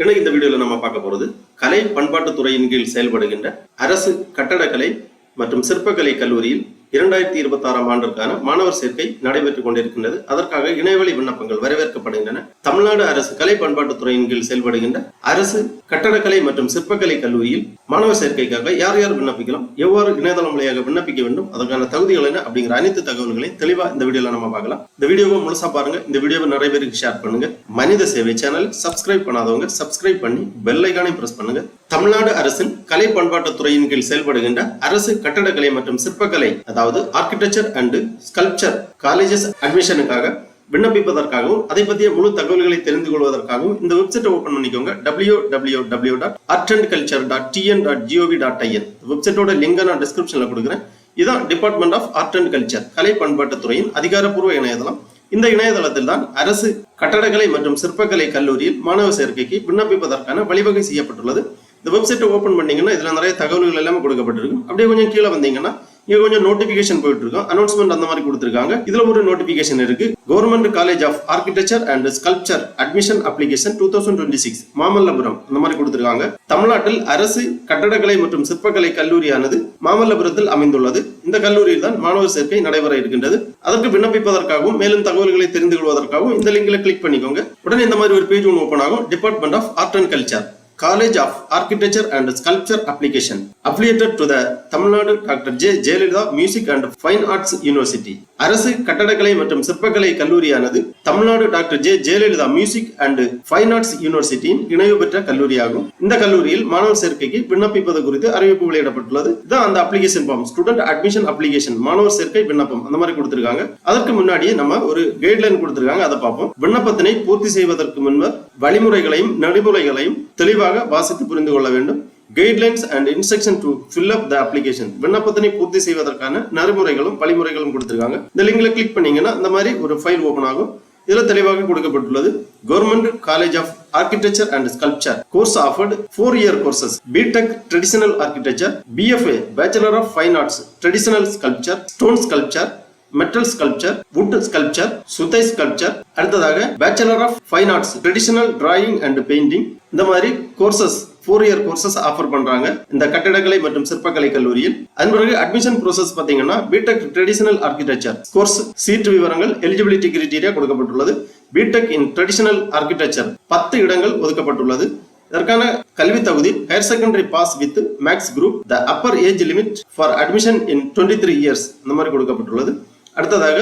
இன்னைக்கு இந்த வீடியோல நம்ம பார்க்க போறது கலை பண்பாட்டு துறையின் கீழ் செயல்படுகின்ற அரசு கட்டடக்கலை மற்றும் சிற்பக்கலை கல்லூரியில் 2026 ஆண்டிற்கான மாணவர் சேர்க்கை நடைபெற்றுக் கொண்டிருக்கின்றது. அதற்காக இணையவழி விண்ணப்பங்கள் வரவேற்கப்படுகின்றன. தமிழ்நாடு அரசு கலை பண்பாட்டு துறையின் கீழ் செயல்படுகின்ற அரசு கட்டடக்கலை மற்றும் சிற்பக்கலை கல்லூரியில் மாணவர் சேர்க்கைக்காக யார் யார் விண்ணப்பிக்கலாம், எவ்வாறு இணையதளம் வழியாக விண்ணப்பிக்க வேண்டும், அதற்கான தகுதிகள் என்ன அப்படிங்கிற அனைத்து தகவல்களையும் தெளிவா இந்த வீடியோல நம்ம பார்க்கலாம். இந்த வீடியோவை முழுசா பாருங்க. இந்த வீடியோவை நிறைய பேருக்கு ஷேர் பண்ணுங்க. மனித சேவை சேனல் சப்ஸ்கிரைப் பண்ணாதவங்க சப்ஸ்கிரைப் பண்ணி பெல் ஐகானை பிரஸ் பண்ணுங்க. தமிழ்நாடு அரசின் கலை பண்பாட்டு துறையின் கீழ் செயல்படுகின்ற அரசு கட்டடக்கலை மற்றும் சிற்பக்கலை, அதாவது ஆர்கிடெக்சர் அண்ட் ஸ்கல்ப்சர் காலேஜஸ் அட்மிஷனுக்காக விண்ணப்பிப்பதற்காகவும் அதை பற்றிய முழு தகவல்களை தெரிந்து கொள்வதற்காகவும் இந்த வெப்சைட்டை ஓபன் பண்ணிக்கோங்க. www.artandculture.tn.gov.in. வெப்சைட்டோட லிங்கை நான் டிஸ்கிரிப்ஷன்ல கொடுக்குறேன். இதுதான் department of art and culture கலை பண்பாட்டு துறையின் அதிகாரப்பூர்வ இணையதளம். இந்த இணையதளத்தில் தான் அரசு கட்டடக்கலை மற்றும் சிற்பக்கலை கல்லூரியில் மாணவர் சேர்க்கைக்கு விண்ணப்பிப்பதற்கான வழிவகை செய்யப்பட்டுள்ளது. இந்த வெப்சைட்டை ஓபன் பண்ணீங்கன்னா இதுல நிறைய தகவல்கள் எல்லாமே கொடுக்கப்பட்டிருக்கு. அப்படியே கொஞ்சம் கீழே வந்தீங்கன்னா இங்க கொஞ்சம் நோட்டிபிகேஷன் போயிட்டு இருக்கும், அனௌன்ஸ்மெண்ட் அந்த மாதிரி கொடுத்திருக்காங்க. இதுல ஒரு நோட்டிபிகேஷன் இருக்கு. Government college of architecture and sculpture admission application 2026 Mamallapuram அந்த மாதிரி கொடுத்திருக்காங்க. தமிழ்நாட்டில் அரசு கட்டடக்கலை மற்றும் சிற்பக்கலை கல்லூரியானது மாமல்லபுரத்தில் அமைந்துள்ளது. இந்த கல்லூரியில் தான் மாணவர் சேர்க்கை நடைபெற இருக்கின்றது. அதற்கு விண்ணப்பிப்பதற்காகவும் மேலும் தகவல்களை தெரிந்து கொள்வதற்காகவும் இந்த லிங்க்ல கிளிக் பண்ணிக்கோங்க. உடனே இந்த மாதிரி ஒரு பேஜ் ஒன்று ஓபன் ஆகும். Department of art and culture College of Architecture and Sculpture Application affiliated to the Tamil Nadu Dr. J. Jayalalitha Music and Fine Arts University. அரசு கட்டடக்கலை மற்றும் சிற்பக்கலை கல்லூரியானது Tamil Nadu doctor J Jayalalithaa music and fine arts யூனிவர்சிட்டியின் இணைவு பெற்ற கல்லூரியாகும். இந்த கல்லூரியில் மாணவர் சேர்க்கைக்கு விண்ணப்பிப்பது குறித்து அறிவிப்பு வெளியிடப்பட்டுள்ளது. இதான் அந்த application form, student admission application, மாணவர் சேர்க்கை விண்ணப்பம் அந்த மாதிரி கொடுத்திருக்காங்க. அதற்கு முன்னாடியே நம்ம ஒரு கைட்லைன் கொடுத்திருக்காங்க, அதை பார்ப்போம். விண்ணப்பத்தினை பூர்த்தி செய்வதற்கு முன்பு வழிமுறைகளையும் நடைமுறைகளையும் தெளிவாக வாசித்து புரிந்து கொள்ள வேண்டும். Guidelines and instruction to fill up the application, விண்ணப்பத்தினை பூர்த்தி செய்வதற்கான நடைமுறைகளும் வழிமுறைகளும் கொடுத்திருக்காங்க. இந்த லிங்க்ல கிளிக் பண்ணீங்கன்னா இந்த மாதிரி ஒரு ஃபைல் ஓபன் ஆகும். இதுல தெளிவாக கொடுக்கப்பட்டுள்ளது. Government college of architecture and sculpture course offered 4-year courses, BTech traditional architecture, BFA bachelor of fine arts traditional sculpture, stone sculpture, metal sculpture, wood sculpture, சுதை ஸ்கல்ப்சர், அடுத்ததாக bachelor of fine arts traditional drawing and painting. இந்த மாதிரி courses 4-year courses offer பண்றாங்க இந்த கட்டடக்கலை மற்றும் சிற்பக்கலை கல்லூரியில். அதன் பிறகு அட்மிஷன் ப்ரோசஸ் பாத்தீங்கன்னா BTech traditional architecture course seat விவரங்கள், எலிஜிபிலிட்டி கிரைட்டீரியா கொடுக்கப்பட்டுள்ளது. பிடெக் இன் ட்ரெடிஷனல் ஆர்கிடெக்சர் 10 இடங்கள் ஒதுக்கப்பட்டுள்ளது. இதற்கான கல்வி தகுதி higher secondary pass with maths group. The upper age limit for admission in 23 years இந்த மாதிரி கொடுக்கப்பட்டுள்ளது. அடுத்ததாக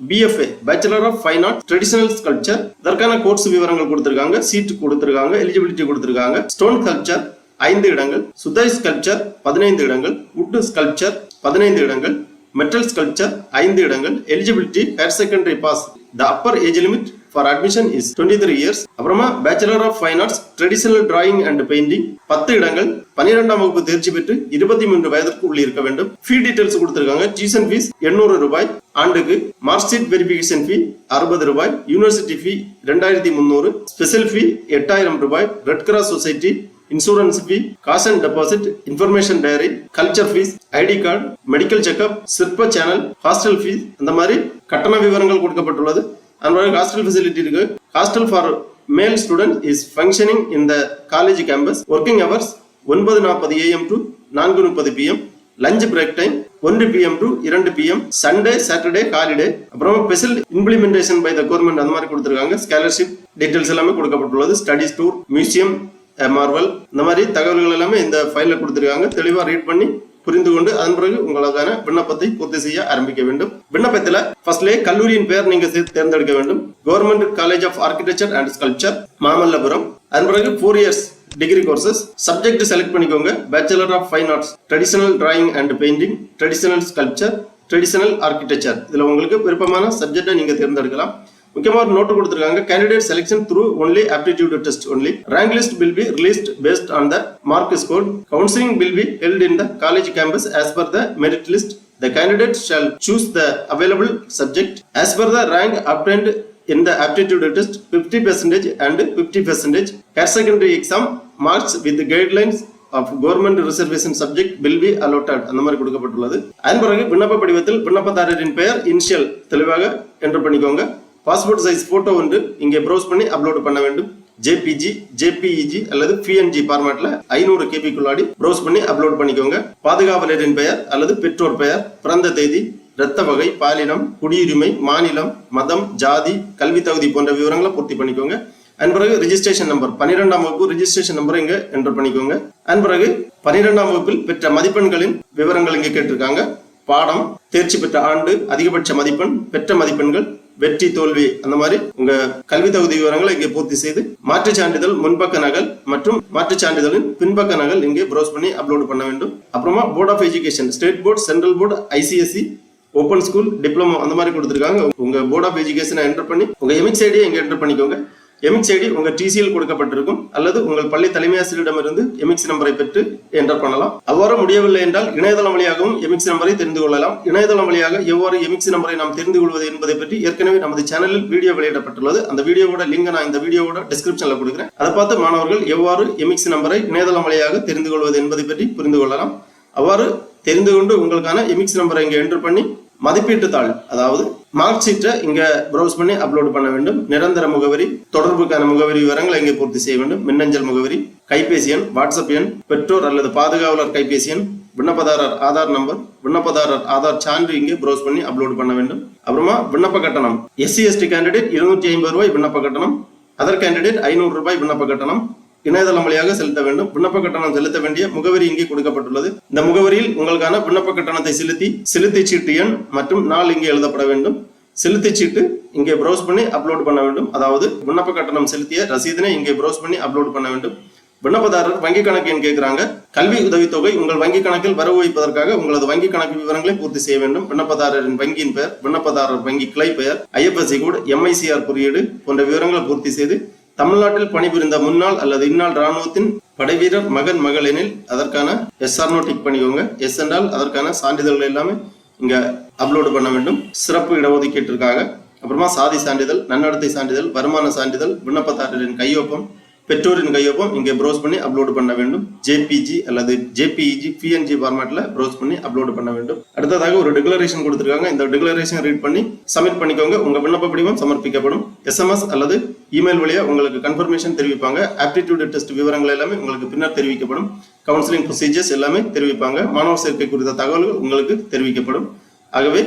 BFA bachelor of fine art traditional sculpture, இதற்கான கோர்ஸ் விவரங்கள் கொடுத்திருக்காங்க, சீட் கொடுத்திருக்காங்க, எலிஜிபிலிட்டி கொடுத்திருக்காங்க. ஸ்டோன் ஸ்கல்ப்சர் 5 இடங்கள், சுதை ஸ்கல்ப்சர் 15 இடங்கள், வுட் ஸ்கல்ப்சர் 15 இடங்கள், மெட்டல் ஸ்கல்ப்சர் 5 இடங்கள். Eligibility higher secondary pass. The upper age limit for admission is 23 years. அப்புறமா bachelor of fine arts traditional drawing and painting 10 இடங்கள், 12ஆம் வகுப்பு தேர்ச்சி பெற்று 23 வயதிற்கு உள்ள இருக்க வேண்டும். ஃபீ டீடைல்ஸ் கொடுத்திருக்காங்க. டியூஷன் ஃபீஸ் 800 ரூபாய் ஆண்டுக்கு, மார்க் ஷீட் வெரிஃபிகேஷன் ஃபீ 60 ரூபாய், யூனிவர்சிட்டி ஃபீ 2300, ஸ்பெஷல் ஃபீ 8000 ரூபாய், red cross society insurance fee, cost and deposit, information diary, culture fees, ID card, medical checkup, சிற்ப சேனல், ஹாஸ்டல் ஃபீஸ் இந்த மாதிரி கட்டண விவரங்கள் கொடுக்கப்பட்டுள்ளது. and hostel facility இருக்கு. Hostel for male student is functioning in the college campus. Working hours 9:40 AM to 4:30 PM. Lunch break time 1 PM to 2 PM. Sunday, Saturday, holiday. அப்புறம் special implementation by the government அந்த மாதிரி கொடுத்திருக்காங்க. Scholarship details எல்லாமே கொடுக்கப்பட்டுள்ளது. Studies tour, museum, Marvel இந்த மாதிரி தகவல்கள் எல்லாமே இந்த ஃபைல்ல கொடுத்திருக்காங்க. தெளிவா ரீட் பண்ணி புரிந்து கொண்டு அதன் பிறகு உங்களுக்கான விண்ணப்பத்தை பூர்த்தி செய்ய ஆரம்பிக்க வேண்டும். விண்ணப்பத்தில் ஃபர்ஸ்ட்லே கல்லூரியின் பெயர் நீங்க தேர்ந்தெடுக்க வேண்டும். Government college of architecture and sculpture Mamallapuram. அதன் பிறகு 4 years degree courses. Subject select பண்ணிக்கோங்க. Bachelor of fine arts traditional drawing and painting, traditional sculpture, traditional architecture. இதுல உங்களுக்கு விருப்பமான சப்ஜெக்டை நீங்க தேர்ந்தெடுக்கலாம். முக்கியமா ஒரு நோட் கொடுத்திருக்காங்க. Candidate selection through only aptitude test only. Rank list will be released based on the mark scored. Counseling will be held in the college campus as per the merit list. The candidate shall choose the available subject as per the rank obtained in the aptitude test. 50% and 50%. Higher secondary exam marks with the guidelines of government reservation subject will be allotted அந்த மாதிரி கொடுக்கப்பட்டுள்ளது. அதன் பிறகு விண்ணப்ப படிவத்தில் விண்ணப்பதாரரின் பெயர் initial தெளிவாக enter பண்ணிக்கோங்க. பாஸ்போர்ட் சைஸ் போட்டோ வந்து இங்கே ப்ரௌஸ் பண்ணி அப்லோட் பண்ண வேண்டும். ஜேபிஜி, ஜேபிஇஜி அல்லது பிஎன்ஜி ஃபார்மேட்ல 500 கேபிக்குள்ளாடி ப்ரௌஸ் பண்ணி அப்லோட் பண்ணிக்கோங்க. பாதுகாவலரின் பெயர் அல்லது பெற்றோர் பெயர், பிறந்த தேதி, இரத்த வகை, பாலினம், குடியுரிமை, மாநிலம், மதம், ஜாதி, கல்வி தகுதி போன்ற விவரங்களை பூர்த்தி பண்ணிக்கோங்க. அதன் பிறகு ரிஜிஸ்ட்ரேஷன் நம்பர், 12ஆம் வகுப்பு ரிஜிஸ்ட்ரேஷன் நம்பரை இங்க என்டர் பண்ணிக்கோங்க. அதன் பிறகு 12ஆம் வகுப்பில் பெற்ற மதிப்பெண்களின் விவரங்கள் இங்கே கேட்டிருக்காங்க. பாடம், தேர்ச்சி பெற்ற ஆண்டு, அதிகபட்ச மதிப்பெண், பெற்ற மதிப்பெண்கள், வெற்றி தோல்வி, அந்த மாதிரி உங்க கல்வி தகுதி விவரங்களை இங்கே பூர்த்தி செய்து மாற்றுச் சான்றிதழ் முன்பக்க நகல் மற்றும் மாற்றுச் சான்றிதழின் பின்பக்க நகல் இங்கே ப்ரௌஸ் பண்ணி அப்லோட் பண்ண வேண்டும். அப்புறமா board of education, state board, central board, ICSE, open school, diploma அந்த மாதிரி கொடுத்துருக்காங்க. உங்க போர்ட் ஆஃப் எஜுகேஷனை என்டர் பண்ணி உங்க எமிக்ஸ் ஐடியை இங்க என்டர் பண்ணிக்கோங்க. எமிக்ஸ் ஐடி உங்க டிசிஎல் கொடுக்கப்பட்டிருக்கும் அல்லது உங்கள் பள்ளி தலைமை ஆசிரியரிடமிருந்து எமிக்ஸ் நம்பரை பெற்று என்டர் பண்ணலாம். அவ்வாறு முடியவில்லை என்றால் இணையதளம் வழியாகவும் எமிக்ஸ் நம்பரை தெரிந்து கொள்ளலாம். இணையதளம் வழியாக எவ்வாறு எமிக்ஸ் நம்பரை நாம் தெரிந்து கொள்வது என்பதை பற்றி ஏற்கனவே நமது சேனலில் வீடியோ வெளியிடப்பட்டுள்ளது. அந்த வீடியோவோட லிங்க் நான் இந்த வீடியோவோட டிஸ்கிரிப்ஷன்ல கொடுக்கிறேன். அதை பார்த்து மாணவர்கள் எவ்வாறு எமிக்ஸ் நம்பரை இணையதளம் வழியாக தெரிந்து கொள்வது என்பதை பற்றி புரிந்து கொள்ளலாம். அவ்வாறு தெரிந்து கொண்டு உங்களுக்கான எமிக்ஸ் நம்பரை இங்க என்டர் பண்ணி மதிப்பீட்டு தாள், அதாவது மார்க் ஷீட்டை இங்க ப்ரௌஸ் பண்ணி அப்லோட் பண்ண வேண்டும். நிரந்தர முகவரி, தொடர்புக்கான முகவரி விவரங்களை இங்கே பூர்த்தி செய்ய வேண்டும். மின்னஞ்சல் முகவரி, கைபேசி எண், வாட்ஸ்அப் எண், பெற்றோர் அல்லது பாதுகாவலர் கைபேசி எண், விண்ணப்பதாரர் ஆதார் நம்பர், விண்ணப்பதாரர் ஆதார் சான்று இங்கே ப்ரௌஸ் பண்ணி அப்லோட் பண்ண வேண்டும். அப்புறமா விண்ணப்ப கட்டணம், SC ST கேண்டிடேட் 250 ரூபாய் விண்ணப்ப கட்டணம், அதர் கேண்டிடேட் 500 ரூபாய் விண்ணப்ப கட்டணம் இணையதளம் வழியாக செலுத்த வேண்டும். விண்ணப்ப கட்டணம் செலுத்த வேண்டிய முகவரி இங்கே கொடுக்கப்பட்டுள்ளது. இந்த முகவரியில் உங்களுக்கான விண்ணப்ப கட்டணத்தை செலுத்தி சீட்டு எண் மற்றும் நாள் இங்கே எழுதப்பட வேண்டும். செலுத்தி சீட்டு இங்கே ப்ரௌஸ் பண்ணி அப்லோட் பண்ண வேண்டும். அதாவது விண்ணப்ப கட்டணம் செலுத்திய ரசீதினை இங்கே ப்ரௌஸ் பண்ணி அப்லோட் பண்ண வேண்டும். விண்ணப்பதாரர் வங்கி கணக்கு எண் கேட்கிறாங்க. கல்வி உதவித்தொகை உங்கள் வங்கி கணக்கில் வரவு வைப்பதற்காக உங்களது வங்கி கணக்கு விவரங்களை பூர்த்தி செய்ய வேண்டும். விண்ணப்பதாரரின் வங்கியின் பெயர், விண்ணப்பதாரர் வங்கி கிளை பெயர், IFSC கோடு, MICR குறியீடு போன்ற விவரங்களை பூர்த்தி செய்து தமிழ்நாட்டில் பணிபுரிந்த முன்னாள் அல்லது இந்நாள் ராணுவத்தின் படைவீரர் மகன் மகள் எனில் அதற்கான SR டிக் பண்ணிக்கோங்க. எஸ் என்றால் அதற்கான சான்றிதழ்கள் எல்லாமே இங்க அப்லோடு பண்ண வேண்டும். சிறப்பு இடஒதுக்கீட்டிற்காக, அப்புறமா சாதி சான்றிதழ், நன்னடத்தை சான்றிதழ், வருமான சான்றிதழ், விண்ணப்பதாரரின் கையொப்பம், பெற்றோரின் கையொப்பம் இங்கே ப்ரௌஸ் பண்ணி அப்லோட் பண்ண வேண்டும். JPG அல்லது JPEG PNG ஃபார்மேட்ல ப்ரௌஸ் பண்ணி அப்லோட் பண்ண வேண்டும். அடுத்ததாக ஒரு டிக்ளரேஷன் கொடுத்திருக்காங்க. இந்த டிக்ளரேஷன் ரீட் பண்ணி சப்மிட் பண்ணிக்கோங்க. உங்க விண்ணப்ப படிவம் சமர்ப்பிக்கப்படும். SMS அல்லது இமெயில் வழியா உங்களுக்கு கன்ஃபர்மேஷன் தெரிவிப்பாங்க. ஆப்டிடியூட் டெஸ்ட் விவரங்கள் எல்லாமே உங்களுக்கு பின்னர் தெரிவிக்கப்படும். கவுன்சிலிங் ப்ரொசீஜர்ஸ் எல்லாமே தெரிவிப்பாங்க. மாணவர் சேர்க்கை குறித்த தகவல்கள் உங்களுக்கு தெரிவிக்கப்படும். ஆகவே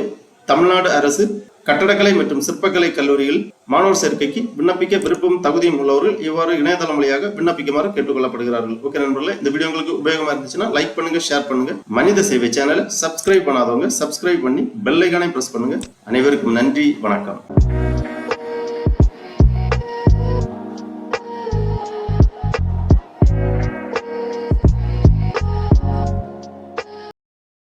தமிழ்நாடு அரசு கட்டடக்கலை மற்றும் சிற்பக்கலை கல்லூரியில் மாணவர் சேர்க்கைக்கு விண்ணப்பிக்க விருப்பம் தகுதியும் உள்ளவர்கள் இவ்வாறு இணையதளம் வழியாக விண்ணப்பிக்குமாறு கேட்டுக்கொள்ளப்படுகிறார்கள். ஓகே நண்பர்களே, இந்த வீடியோ உங்களுக்கு உபயோகமா இருந்துச்சுன்னா லைக் பண்ணுங்க, ஷேர் பண்ணுங்க. மனித சேவை சேனலை சப்ஸ்கிரைப் பண்ணாதவங்க சப்ஸ்கிரைப் பண்ணி பெல் ஐகானை பிரஸ் பண்ணுங்க. அனைவருக்கும் நன்றி, வணக்கம்.